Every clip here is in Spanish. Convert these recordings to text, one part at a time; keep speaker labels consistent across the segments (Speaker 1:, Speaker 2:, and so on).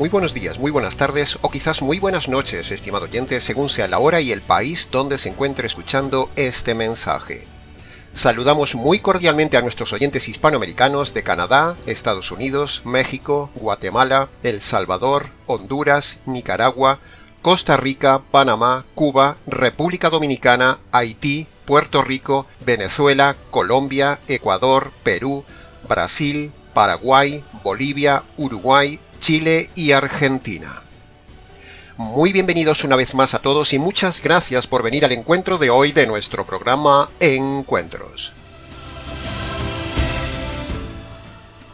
Speaker 1: muy buenos días, muy buenas tardes o quizás muy buenas noches, estimado oyente, según sea la hora y el país donde se encuentre escuchando este mensaje. Saludamos muy cordialmente a nuestros oyentes hispanoamericanos de Canadá, Estados Unidos, México, Guatemala, El Salvador, Honduras, Nicaragua, Costa Rica, Panamá, Cuba, República Dominicana, Haití, Puerto Rico, Venezuela, Colombia, Ecuador, Perú, Brasil, Paraguay, Bolivia, Uruguay, Chile y Argentina. Muy bienvenidos una vez más a todos y muchas gracias por venir al encuentro de hoy de nuestro programa Encuentros.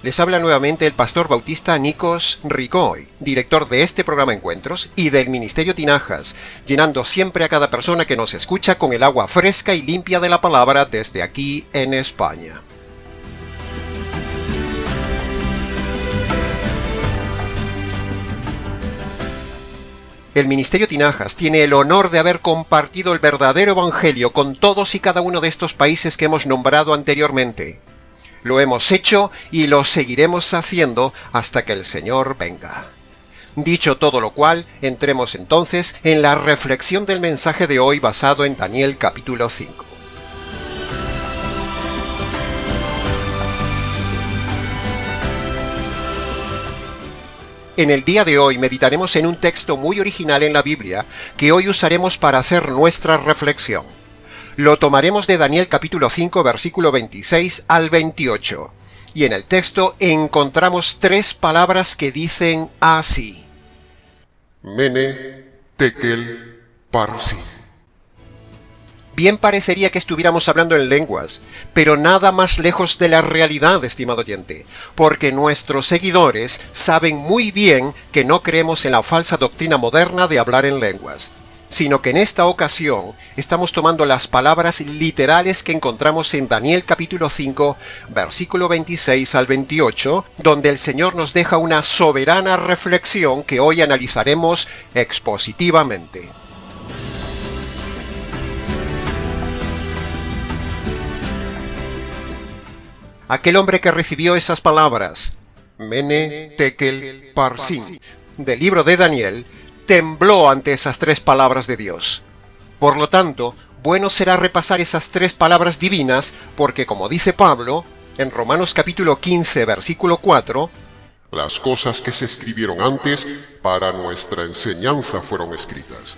Speaker 1: Les habla nuevamente el pastor bautista Nikos Ricoy, director de este programa Encuentros y del Ministerio Tinajas, llenando siempre a cada persona que nos escucha con el agua fresca y limpia de la palabra desde aquí en España. El Ministerio Tinajas tiene el honor de haber compartido el verdadero evangelio con todos y cada uno de estos países que hemos nombrado anteriormente. Lo hemos hecho y lo seguiremos haciendo hasta que el Señor venga. Dicho todo lo cual, entremos entonces en la reflexión del mensaje de hoy basado en Daniel capítulo 5. En el día de hoy meditaremos en un texto muy original en la Biblia que hoy usaremos para hacer nuestra reflexión. Lo tomaremos de Daniel capítulo 5 versículo 26 al 28 y en el texto encontramos tres palabras que dicen así:
Speaker 2: Mene, Tekel, Parsin.
Speaker 1: Bien parecería que estuviéramos hablando en lenguas, pero nada más lejos de la realidad, estimado oyente, porque nuestros seguidores saben muy bien que no creemos en la falsa doctrina moderna de hablar en lenguas, sino que en esta ocasión estamos tomando las palabras literales que encontramos en Daniel capítulo 5, versículo 26 al 28, donde el Señor nos deja una soberana reflexión que hoy analizaremos expositivamente. Aquel hombre que recibió esas palabras, Mene, Tekel, Parsin, del libro de Daniel, tembló ante esas tres palabras de Dios. Por lo tanto, bueno será repasar esas tres palabras divinas, porque como dice Pablo, en Romanos capítulo 15, versículo 4,
Speaker 2: las cosas que se escribieron antes para nuestra enseñanza fueron escritas.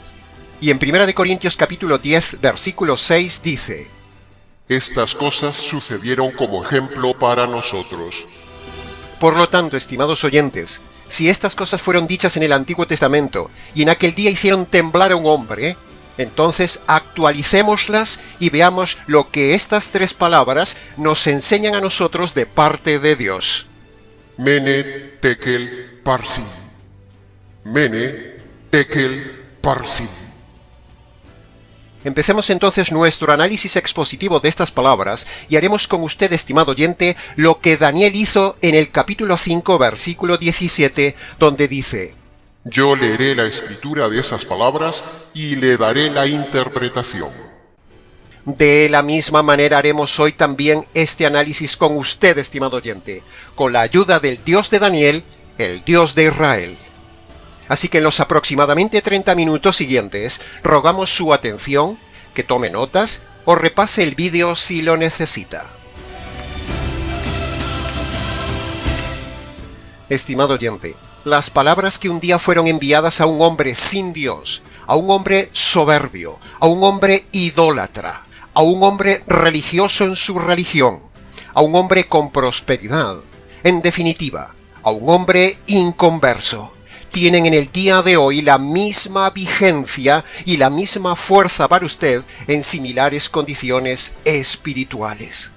Speaker 1: Y en 1 Corintios capítulo 10, versículo 6 dice,
Speaker 2: estas cosas sucedieron como ejemplo para nosotros.
Speaker 1: Por lo tanto, estimados oyentes, si estas cosas fueron dichas en el Antiguo Testamento y en aquel día hicieron temblar a un hombre, entonces actualicémoslas y veamos lo que estas tres palabras nos enseñan a nosotros de parte de Dios.
Speaker 2: Mene, Tekel, Parsin. Mene, Tekel, Parsin.
Speaker 1: Empecemos entonces nuestro análisis expositivo de estas palabras y haremos con usted, estimado oyente, lo que Daniel hizo en el capítulo 5, versículo 17, donde dice:
Speaker 2: yo leeré la escritura de esas palabras y le daré la interpretación.
Speaker 1: De la misma manera haremos hoy también este análisis con usted, estimado oyente, con la ayuda del Dios de Daniel, el Dios de Israel. Así que en los aproximadamente 30 minutos siguientes, rogamos su atención, que tome notas o repase el vídeo si lo necesita. Estimado oyente, las palabras que un día fueron enviadas a un hombre sin Dios, a un hombre soberbio, a un hombre idólatra, a un hombre religioso en su religión, a un hombre con prosperidad, en definitiva, a un hombre inconverso, tienen en el día de hoy la misma vigencia y la misma fuerza para usted en similares condiciones espirituales.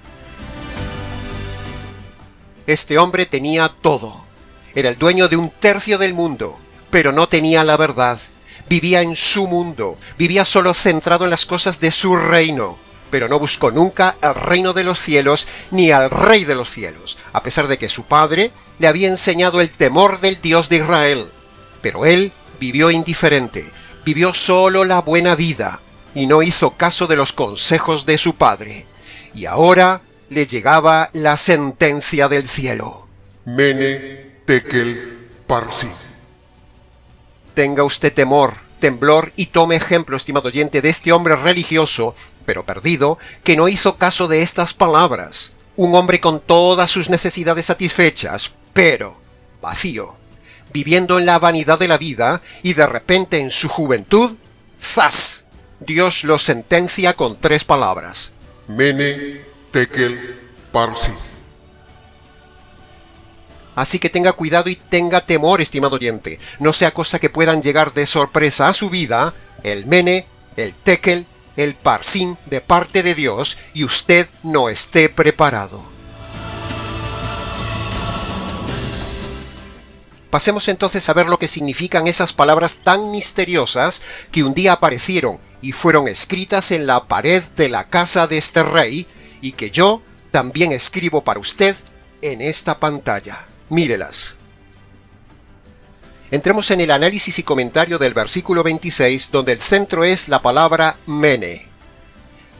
Speaker 1: Este hombre tenía todo. Era el dueño de un tercio del mundo, pero no tenía la verdad. Vivía en su mundo, vivía solo centrado en las cosas de su reino, pero no buscó nunca el reino de los cielos ni al Rey de los cielos, a pesar de que su padre le había enseñado el temor del Dios de Israel. Pero él vivió indiferente, vivió solo la buena vida y no hizo caso de los consejos de su padre. Y ahora le llegaba la sentencia del cielo.
Speaker 2: Mene, Tekel, Parsin.
Speaker 1: Tenga usted temor, temblor y tome ejemplo, estimado oyente, de este hombre religioso, pero perdido, que no hizo caso de estas palabras. Un hombre con todas sus necesidades satisfechas, pero vacío, viviendo en la vanidad de la vida, y de repente en su juventud, ¡zas! Dios lo sentencia con 3 palabras.
Speaker 2: Mene, Tekel, Parsin.
Speaker 1: Así que tenga cuidado y tenga temor, estimado oyente. No sea cosa que puedan llegar de sorpresa a su vida el Mene, el Tekel, el Parsin de parte de Dios y usted no esté preparado. Pasemos entonces a ver lo que significan esas palabras tan misteriosas que un día aparecieron y fueron escritas en la pared de la casa de este rey y que yo también escribo para usted en esta pantalla. Mírelas. Entremos en el análisis y comentario del versículo 26, donde el centro es la palabra Mene.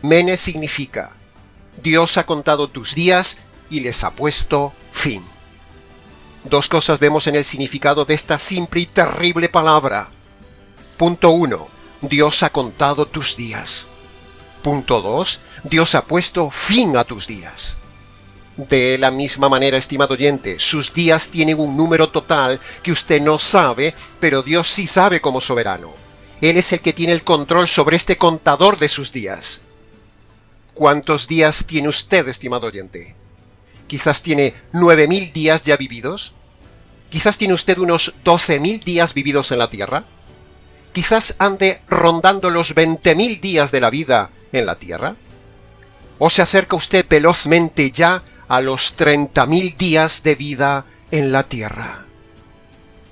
Speaker 1: Mene significa: Dios ha contado tus días y les ha puesto fin. 2 cosas vemos en el significado de esta simple y terrible palabra. Punto 1. Dios ha contado tus días. Punto 2. Dios ha puesto fin a tus días. De la misma manera, estimado oyente, sus días tienen un número total que usted no sabe, pero Dios sí sabe como soberano. Él es el que tiene el control sobre este contador de sus días. ¿Cuántos días tiene usted, estimado oyente? Quizás tiene 9.000 días ya vividos. Quizás tiene usted unos 12.000 días vividos en la tierra. Quizás ande rondando los 20.000 días de la vida en la tierra. ¿O se acerca usted velozmente ya a los 30.000 días de vida en la tierra?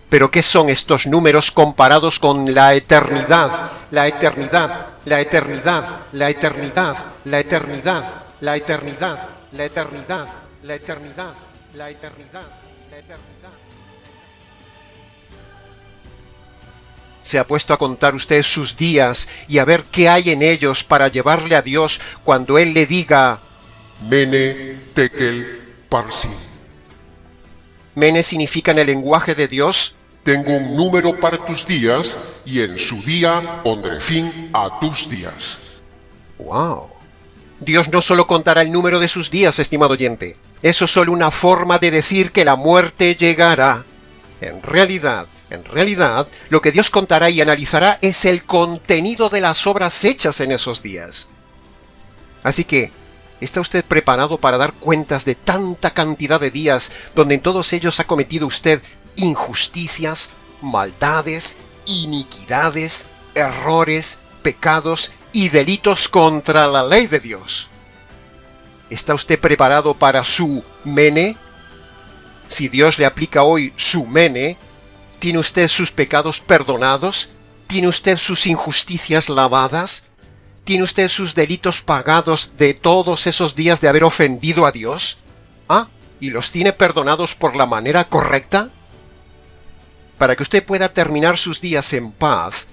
Speaker 1: ¿Pero qué son estos números comparados con la eternidad? La eternidad, la eternidad, la eternidad, la eternidad, la eternidad, la eternidad, la eternidad, la eternidad, la eternidad. ¿Se ha puesto a contar usted sus días y a ver qué hay en ellos para llevarle a Dios cuando Él le diga:
Speaker 2: Mene, Tekel, Parsin?
Speaker 1: Mene significa en el lenguaje de Dios:
Speaker 2: Tengo un número para tus días y en su día pondré fin a tus días.
Speaker 1: ¡Wow! Dios no solo contará el número de sus días, estimado oyente. Eso es solo una forma de decir que la muerte llegará. En realidad, lo que Dios contará y analizará es el contenido de las obras hechas en esos días. Así que, ¿está usted preparado para dar cuentas de tanta cantidad de días donde en todos ellos ha cometido usted injusticias, maldades, iniquidades, errores, pecados y delitos contra la ley de Dios? ¿Está usted preparado para su Mene? Si Dios le aplica hoy su Mene, ¿tiene usted sus pecados perdonados? ¿Tiene usted sus injusticias lavadas? ¿Tiene usted sus delitos pagados de todos esos días de haber ofendido a Dios? ¿Ah? ¿Y los tiene perdonados por la manera correcta? Para que usted pueda terminar sus días en paz,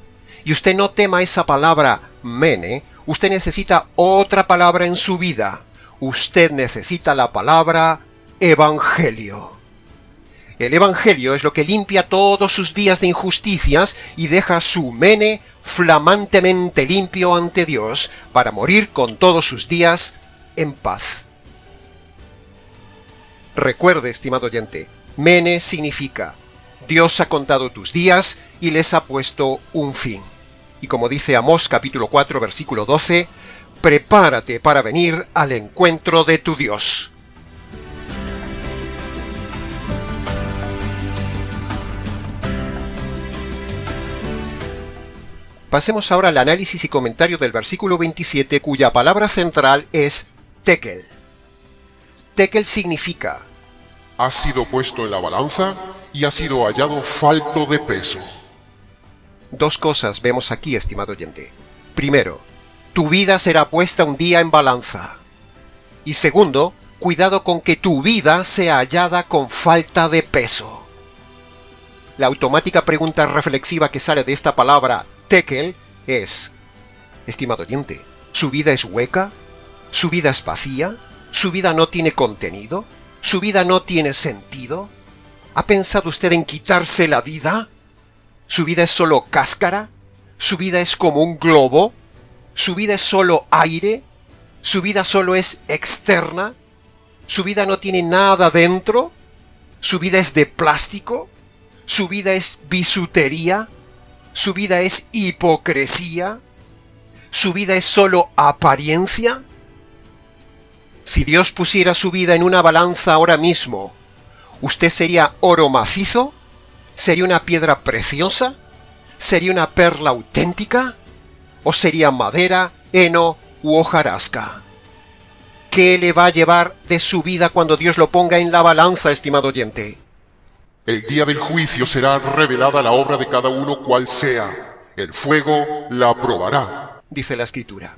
Speaker 1: y usted no tema esa palabra Mene, usted necesita otra palabra en su vida. Usted necesita la palabra Evangelio. El Evangelio es lo que limpia todos sus días de injusticias y deja su Mene flamantemente limpio ante Dios para morir con todos sus días en paz. Recuerde, estimado oyente, Mene significa: Dios ha contado tus días y les ha puesto un fin. Y como dice Amós capítulo 4 versículo 12, prepárate para venir al encuentro de tu Dios. Pasemos ahora al análisis y comentario del versículo 27, cuya palabra central es Tekel. Tekel significa:
Speaker 2: Has sido puesto en la balanza y has sido hallado falto de peso.
Speaker 1: 2 cosas vemos aquí, estimado oyente. Primero, tu vida será puesta un día en balanza. Y segundo, cuidado con que tu vida sea hallada con falta de peso. La automática pregunta reflexiva que sale de esta palabra Tekel es: estimado oyente, ¿su vida es hueca? ¿Su vida es vacía? ¿Su vida no tiene contenido? ¿Su vida no tiene sentido? ¿Ha pensado usted en quitarse la vida? ¿Su vida es solo cáscara? ¿Su vida es como un globo? ¿Su vida es solo aire? ¿Su vida solo es externa? ¿Su vida no tiene nada dentro? ¿Su vida es de plástico? ¿Su vida es bisutería? ¿Su vida es hipocresía? ¿Su vida es solo apariencia? Si Dios pusiera su vida en una balanza ahora mismo, ¿usted sería oro macizo? ¿Sería una piedra preciosa? ¿Sería una perla auténtica? ¿O sería madera, heno u hojarasca? ¿Qué le va a llevar de su vida cuando Dios lo ponga en la balanza, estimado oyente?
Speaker 2: El día del juicio será revelada la obra de cada uno cual sea. El fuego la probará,
Speaker 1: dice la Escritura.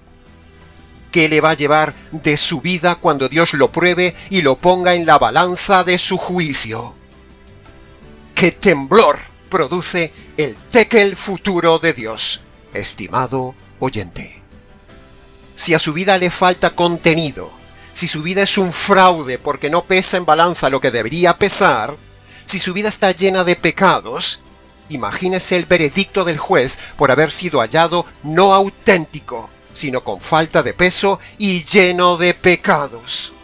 Speaker 1: ¿Qué le va a llevar de su vida cuando Dios lo pruebe y lo ponga en la balanza de su juicio? ¿Qué temblor produce el tekel futuro de Dios, estimado oyente? Si a su vida le falta contenido, si su vida es un fraude porque no pesa en balanza lo que debería pesar, si su vida está llena de pecados, imagínese el veredicto del juez por haber sido hallado no auténtico, sino con falta de peso y lleno de pecados.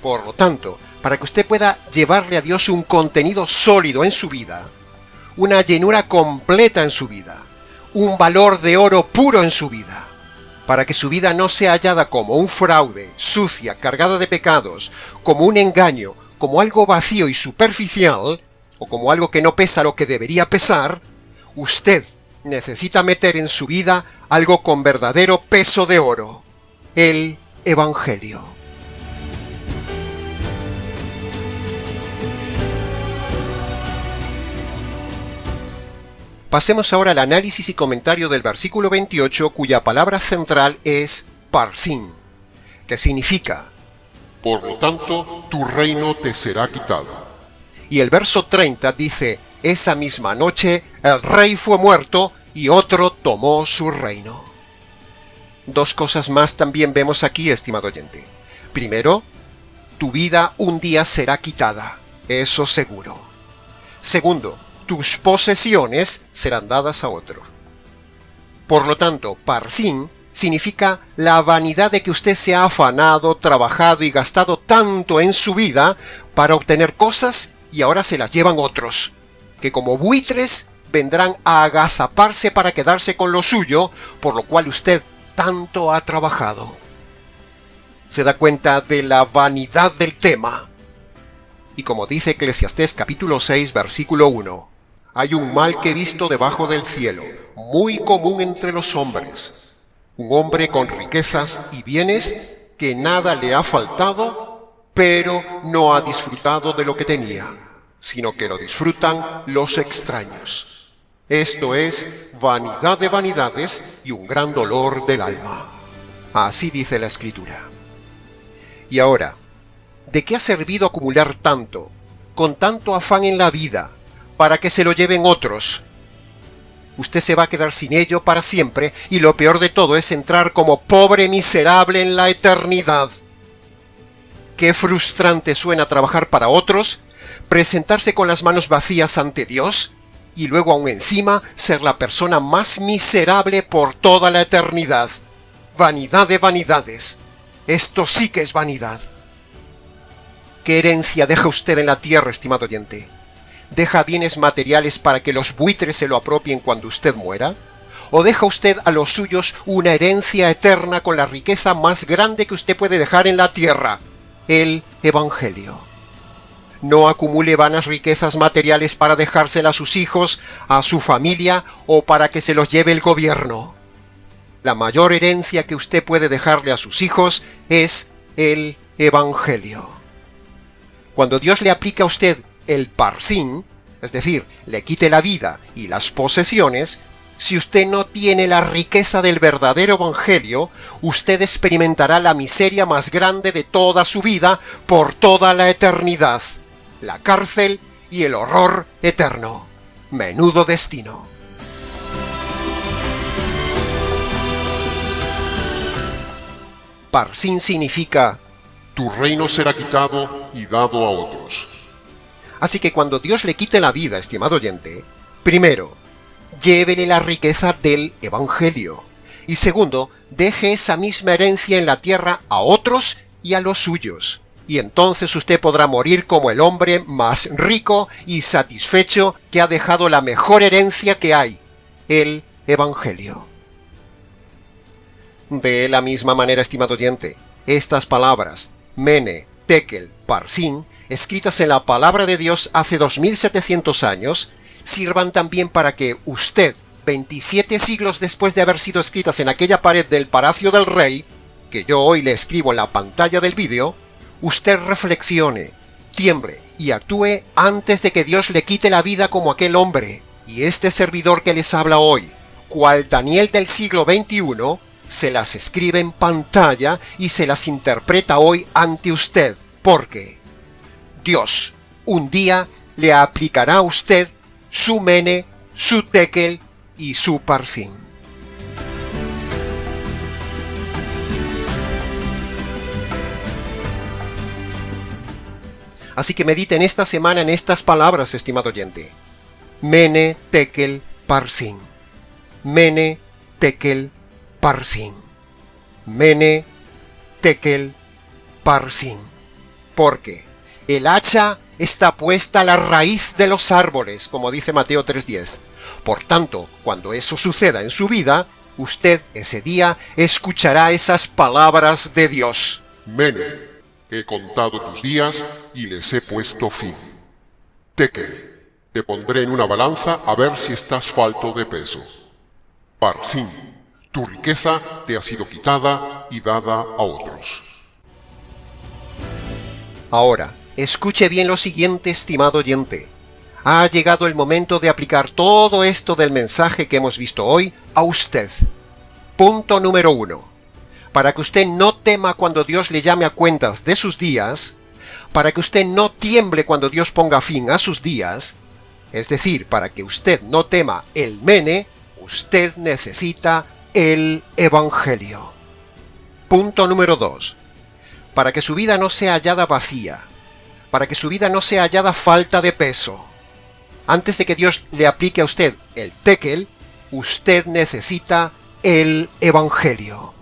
Speaker 1: Por lo tanto, para que usted pueda llevarle a Dios un contenido sólido en su vida, una llenura completa en su vida, un valor de oro puro en su vida, para que su vida no sea hallada como un fraude, sucia, cargada de pecados, como un engaño, como algo vacío y superficial, o como algo que no pesa lo que debería pesar, usted necesita meter en su vida algo con verdadero peso de oro: el Evangelio. Pasemos ahora al análisis y comentario del versículo 28, cuya palabra central es parsin, que significa:
Speaker 2: por lo tanto, tu reino te será quitado.
Speaker 1: Y el verso 30 dice: esa misma noche el rey fue muerto y otro tomó su reino. Dos cosas más también vemos aquí, estimado oyente. Primero, tu vida un día será quitada, eso seguro. Segundo, tus posesiones serán dadas a otro. Por lo tanto, parsin significa la vanidad de que usted se ha afanado, trabajado y gastado tanto en su vida para obtener cosas y ahora se las llevan otros, que como buitres vendrán a agazaparse para quedarse con lo suyo, por lo cual usted tanto ha trabajado. ¿Se da cuenta de la vanidad del tema? Y como dice Eclesiastés capítulo 6, versículo 1, hay un mal que he visto debajo del cielo, muy común entre los hombres. Un hombre con riquezas y bienes que nada le ha faltado, pero no ha disfrutado de lo que tenía, sino que lo disfrutan los extraños. Esto es vanidad de vanidades y un gran dolor del alma. Así dice la Escritura. Y ahora, ¿de qué ha servido acumular tanto, con tanto afán en la vida, para que se lo lleven otros? Usted se va a quedar sin ello para siempre, y lo peor de todo es entrar como pobre miserable en la eternidad. Qué frustrante suena trabajar para otros, presentarse con las manos vacías ante Dios, y luego aún encima ser la persona más miserable por toda la eternidad. Vanidad de vanidades. Esto sí que es vanidad. ¿Qué herencia deja usted en la tierra, estimado oyente? ¿Deja bienes materiales para que los buitres se lo apropien cuando usted muera? ¿O deja usted a los suyos una herencia eterna con la riqueza más grande que usted puede dejar en la tierra? El Evangelio. No acumule vanas riquezas materiales para dejárselas a sus hijos, a su familia o para que se los lleve el gobierno. La mayor herencia que usted puede dejarle a sus hijos es el Evangelio. Cuando Dios le aplica a usted el parsin, es decir, le quite la vida y las posesiones, si usted no tiene la riqueza del verdadero Evangelio, usted experimentará la miseria más grande de toda su vida por toda la eternidad, la cárcel y el horror eterno. Menudo destino. Parsin significa:
Speaker 2: tu reino será quitado y dado a otros.
Speaker 1: Así que cuando Dios le quite la vida, estimado oyente, primero, llévele la riqueza del Evangelio. Y segundo, deje esa misma herencia en la tierra a otros y a los suyos. Y entonces usted podrá morir como el hombre más rico y satisfecho que ha dejado la mejor herencia que hay, el Evangelio. De la misma manera, estimado oyente, estas palabras, Mene, Tekel, Parsin, escritas en la palabra de Dios hace 2700 años, sirvan también para que usted, 27 siglos después de haber sido escritas en aquella pared del Palacio del Rey, que yo hoy le escribo en la pantalla del vídeo, usted reflexione, tiemble y actúe antes de que Dios le quite la vida como aquel hombre. Y este servidor que les habla hoy, cual Daniel del siglo XXI, se las escribe en pantalla y se las interpreta hoy ante usted, porque Dios un día le aplicará a usted su Mene, su Tekel y su Parsin. Así que mediten esta semana en estas palabras, estimado oyente. Mene, Tekel, Parsin. Mene, Tekel, Parsin. Mene, Tekel, Parsin. Porque el hacha está puesta a la raíz de los árboles, como dice Mateo 3:10. Por tanto, cuando eso suceda en su vida, usted ese día escuchará esas palabras de Dios.
Speaker 2: Mene, he contado tus días y les he puesto fin. Tekel, te pondré en una balanza a ver si estás falto de peso. Parsin, tu riqueza te ha sido quitada y dada a otros.
Speaker 1: Ahora, escuche bien lo siguiente, estimado oyente. Ha llegado el momento de aplicar todo esto del mensaje que hemos visto hoy a usted. Punto número 1. Para que usted no tema cuando Dios le llame a cuentas de sus días, para que usted no tiemble cuando Dios ponga fin a sus días, es decir, para que usted no tema el Mene, usted necesita el Evangelio. Punto número 2. Para que su vida no sea hallada vacía, para que su vida no sea hallada falta de peso, antes de que Dios le aplique a usted el Tekel, usted necesita el Evangelio.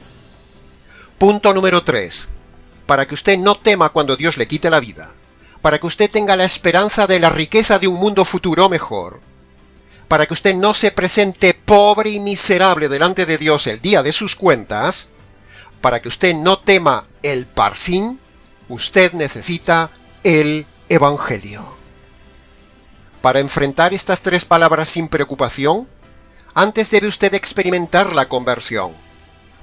Speaker 1: Punto número 3. Para que usted no tema cuando Dios le quite la vida, para que usted tenga la esperanza de la riqueza de un mundo futuro mejor, para que usted no se presente pobre y miserable delante de Dios el día de sus cuentas, para que usted no tema el Parsin, usted necesita el Evangelio. Para enfrentar estas 3 palabras sin preocupación, antes debe usted experimentar la conversión,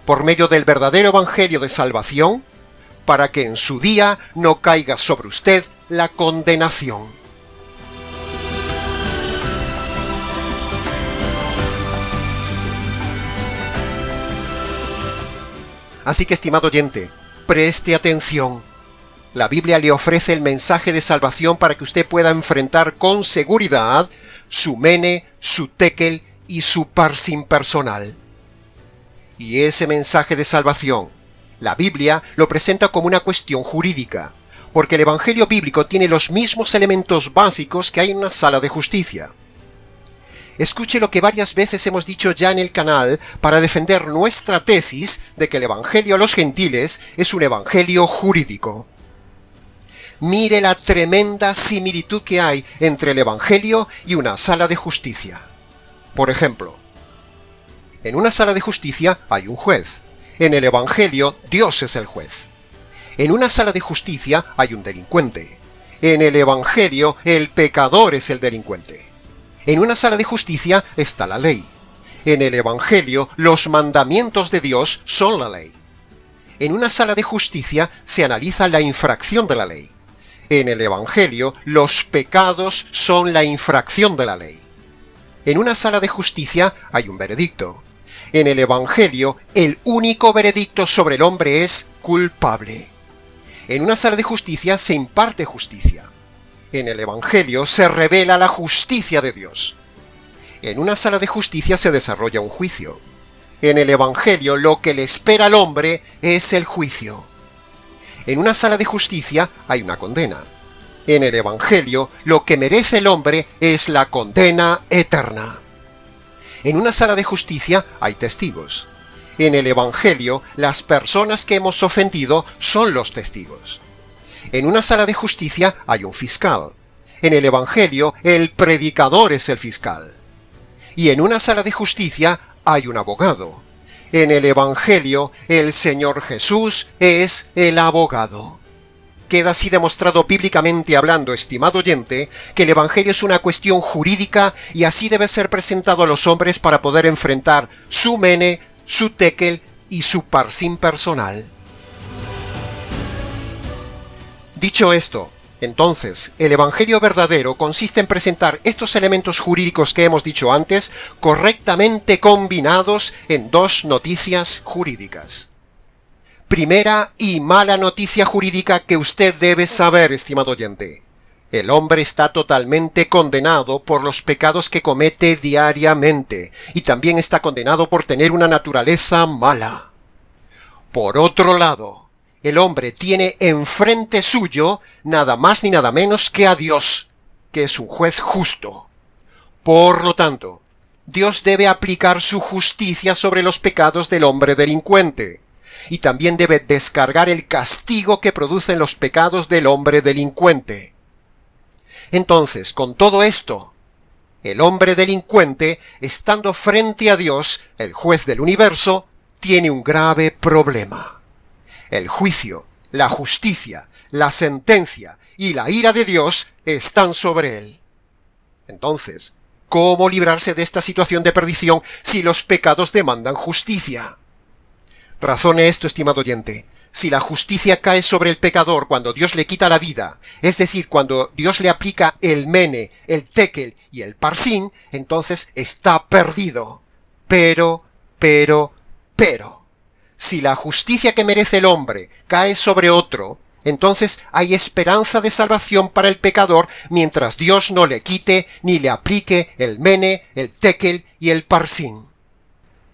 Speaker 1: por medio del verdadero Evangelio de salvación, para que en su día no caiga sobre usted la condenación. Así que, estimado oyente, preste atención. La Biblia le ofrece el mensaje de salvación para que usted pueda enfrentar con seguridad su Mene, su Tekel y su Parsin personal. Y ese mensaje de salvación, la Biblia lo presenta como una cuestión jurídica, porque el Evangelio bíblico tiene los mismos elementos básicos que hay en una sala de justicia. Escuche lo que varias veces hemos dicho ya en el canal para defender nuestra tesis de que el Evangelio a los gentiles es un Evangelio jurídico. Mire la tremenda similitud que hay entre el Evangelio y una sala de justicia. Por ejemplo, en una sala de justicia hay un juez. En el Evangelio, Dios es el juez. En una sala de justicia hay un delincuente. En el Evangelio, el pecador es el delincuente. En una sala de justicia está la ley. En el Evangelio, los mandamientos de Dios son la ley. En una sala de justicia se analiza la infracción de la ley. En el Evangelio, los pecados son la infracción de la ley. En una sala de justicia hay un veredicto. En el Evangelio, el único veredicto sobre el hombre es culpable. En una sala de justicia se imparte justicia. En el Evangelio se revela la justicia de Dios. En una sala de justicia se desarrolla un juicio. En el Evangelio lo que le espera al hombre es el juicio. En una sala de justicia hay una condena. En el Evangelio lo que merece el hombre es la condena eterna. En una sala de justicia hay testigos. En el Evangelio, las personas que hemos ofendido son los testigos. En una sala de justicia hay un fiscal. En el Evangelio, el predicador es el fiscal. Y en una sala de justicia hay un abogado. En el Evangelio, el Señor Jesús es el abogado. Queda así demostrado bíblicamente hablando, estimado oyente, que el Evangelio es una cuestión jurídica y así debe ser presentado a los hombres para poder enfrentar su mene, su tekel y su parsim personal. Dicho esto, entonces, el Evangelio verdadero consiste en presentar estos elementos jurídicos que hemos dicho antes, correctamente combinados en dos noticias jurídicas. Primera y mala noticia jurídica que usted debe saber, estimado oyente. El hombre está totalmente condenado por los pecados que comete diariamente, y también está condenado por tener una naturaleza mala. Por otro lado, el hombre tiene enfrente suyo nada más ni nada menos que a Dios, que es un juez justo. Por lo tanto, Dios debe aplicar su justicia sobre los pecados del hombre delincuente, y también debe descargar el castigo que producen los pecados del hombre delincuente. Entonces, con todo esto, el hombre delincuente, estando frente a Dios, el juez del universo, tiene un grave problema. El juicio, la justicia, la sentencia y la ira de Dios están sobre él. Entonces, ¿cómo librarse de esta situación de perdición si los pecados demandan justicia? Razone esto, estimado oyente. Si la justicia cae sobre el pecador cuando Dios le quita la vida, es decir, cuando Dios le aplica el mene, el tekel y el parsin, entonces está perdido. Pero, si la justicia que merece el hombre cae sobre otro, entonces hay esperanza de salvación para el pecador mientras Dios no le quite ni le aplique el mene, el tekel y el parsin.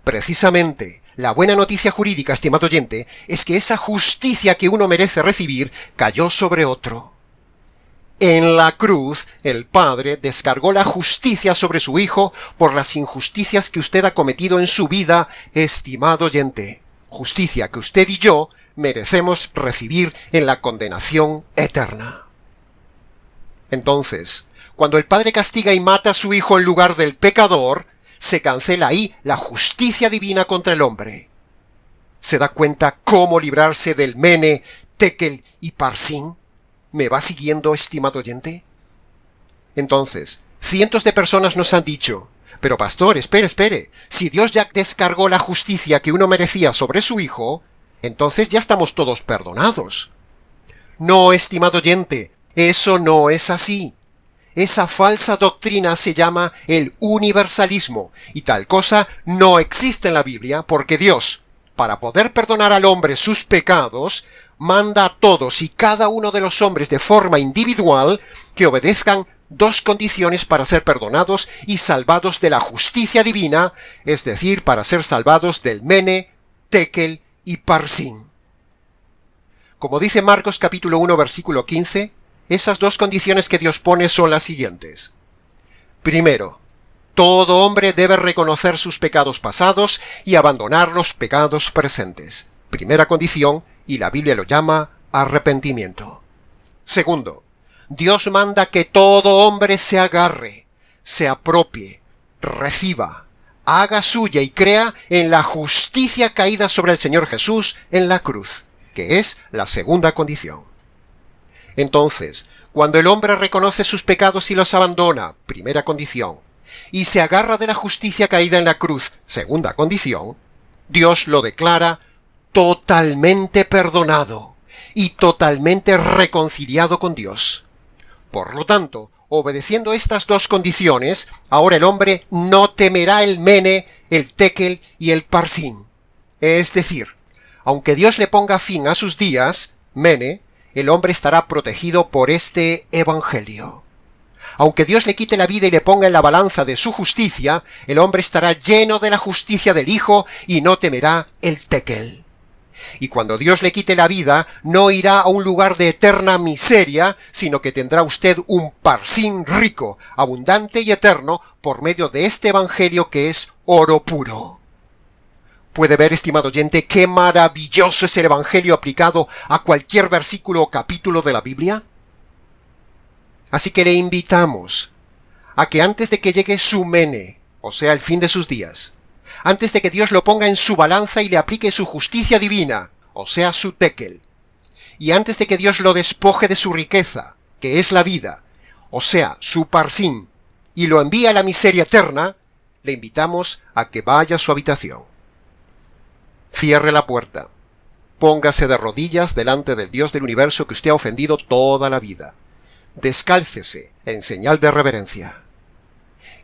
Speaker 1: Precisamente, la buena noticia jurídica, estimado oyente, es que esa justicia que uno merece recibir cayó sobre otro. En la cruz, el Padre descargó la justicia sobre su Hijo por las injusticias que usted ha cometido en su vida, estimado oyente. Justicia que usted y yo merecemos recibir en la condenación eterna. Entonces, cuando el Padre castiga y mata a su Hijo en lugar del pecador, se cancela ahí la justicia divina contra el hombre. ¿Se da cuenta cómo librarse del mene, tekel y parsin? ¿Me va siguiendo, estimado oyente? Entonces, cientos de personas nos han dicho: pero pastor, espere, si Dios ya descargó la justicia que uno merecía sobre su Hijo, entonces ya estamos todos perdonados. No, estimado oyente, eso no es así. Esa falsa doctrina se llama el universalismo, y tal cosa no existe en la Biblia porque Dios, para poder perdonar al hombre sus pecados, manda a todos y cada uno de los hombres de forma individual que obedezcan dos condiciones para ser perdonados y salvados de la justicia divina, es decir, para ser salvados del mene, tekel y parsin. Como dice Marcos capítulo 1 versículo 15, esas dos condiciones que Dios pone son las siguientes. Primero, todo hombre debe reconocer sus pecados pasados y abandonar los pecados presentes. Primera condición, y la Biblia lo llama arrepentimiento. Segundo, Dios manda que todo hombre se agarre, se apropie, reciba, haga suya y crea en la justicia caída sobre el Señor Jesús en la cruz, que es la segunda condición. Entonces, cuando el hombre reconoce sus pecados y los abandona, primera condición, y se agarra de la justicia caída en la cruz, segunda condición, Dios lo declara totalmente perdonado y totalmente reconciliado con Dios. Por lo tanto, obedeciendo estas dos condiciones, ahora el hombre no temerá el mene, el tekel y el parsin. Es decir, aunque Dios le ponga fin a sus días, mene, el hombre estará protegido por este evangelio. Aunque Dios le quite la vida y le ponga en la balanza de su justicia, el hombre estará lleno de la justicia del Hijo y no temerá el tekel. Y cuando Dios le quite la vida, no irá a un lugar de eterna miseria, sino que tendrá usted un parsín rico, abundante y eterno, por medio de este evangelio que es oro puro. Puede ver, estimado oyente, qué maravilloso es el evangelio aplicado a cualquier versículo o capítulo de la Biblia. Así que le invitamos a que antes de que llegue su mene, o sea, el fin de sus días, antes de que Dios lo ponga en su balanza y le aplique su justicia divina, o sea, su tekel, y antes de que Dios lo despoje de su riqueza, que es la vida, o sea, su parsín, y lo envíe a la miseria eterna, le invitamos a que vaya a su habitación. Cierre la puerta. Póngase de rodillas delante del Dios del universo que usted ha ofendido toda la vida. Descálcese en señal de reverencia.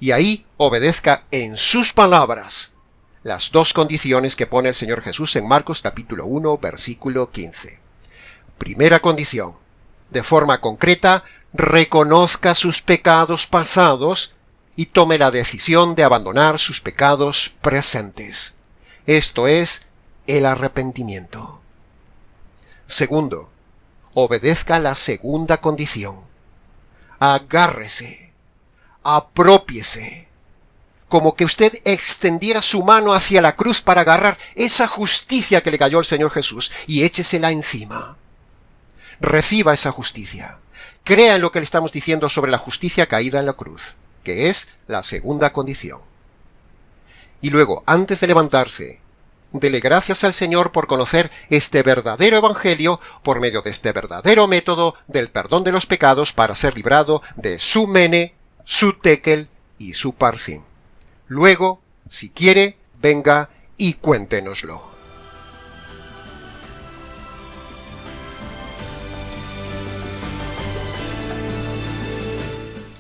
Speaker 1: Y ahí obedezca en sus palabras las dos condiciones que pone el Señor Jesús en Marcos capítulo 1, versículo 15. Primera condición, de forma concreta, reconozca sus pecados pasados y tome la decisión de abandonar sus pecados presentes. Esto es el arrepentimiento. Segundo, obedezca la segunda condición. Agárrese, apropiese, como que usted extendiera su mano hacia la cruz para agarrar esa justicia que le cayó al Señor Jesús y échesela encima. Reciba esa justicia. Crea en lo que le estamos diciendo sobre la justicia caída en la cruz, que es la segunda condición. Y luego, antes de levantarse, dele gracias al Señor por conocer este verdadero evangelio por medio de este verdadero método del perdón de los pecados para ser librado de su mene, su tekel y su parsín. Luego, si quiere, venga y cuéntenoslo.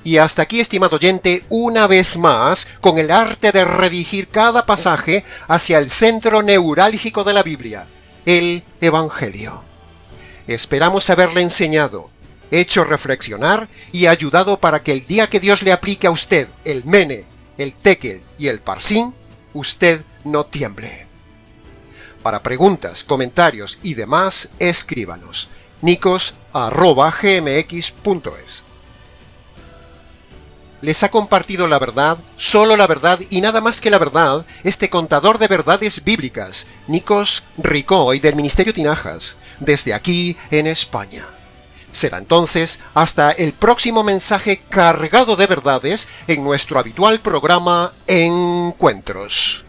Speaker 1: Y hasta aquí, estimado oyente, una vez más, con el arte de redirigir cada pasaje hacia el centro neurálgico de la Biblia, el Evangelio. Esperamos haberle enseñado, hecho reflexionar y ayudado para que el día que Dios le aplique a usted el mene, el tekel y el parsín, usted no tiemble. Para preguntas, comentarios y demás, escríbanos nicos@gmx.es. Les ha compartido la verdad, solo la verdad y nada más que la verdad, este contador de verdades bíblicas, Nikos Ricoy del Ministerio Tinajas, desde aquí en España. Será entonces hasta el próximo mensaje cargado de verdades en nuestro habitual programa Encuentros.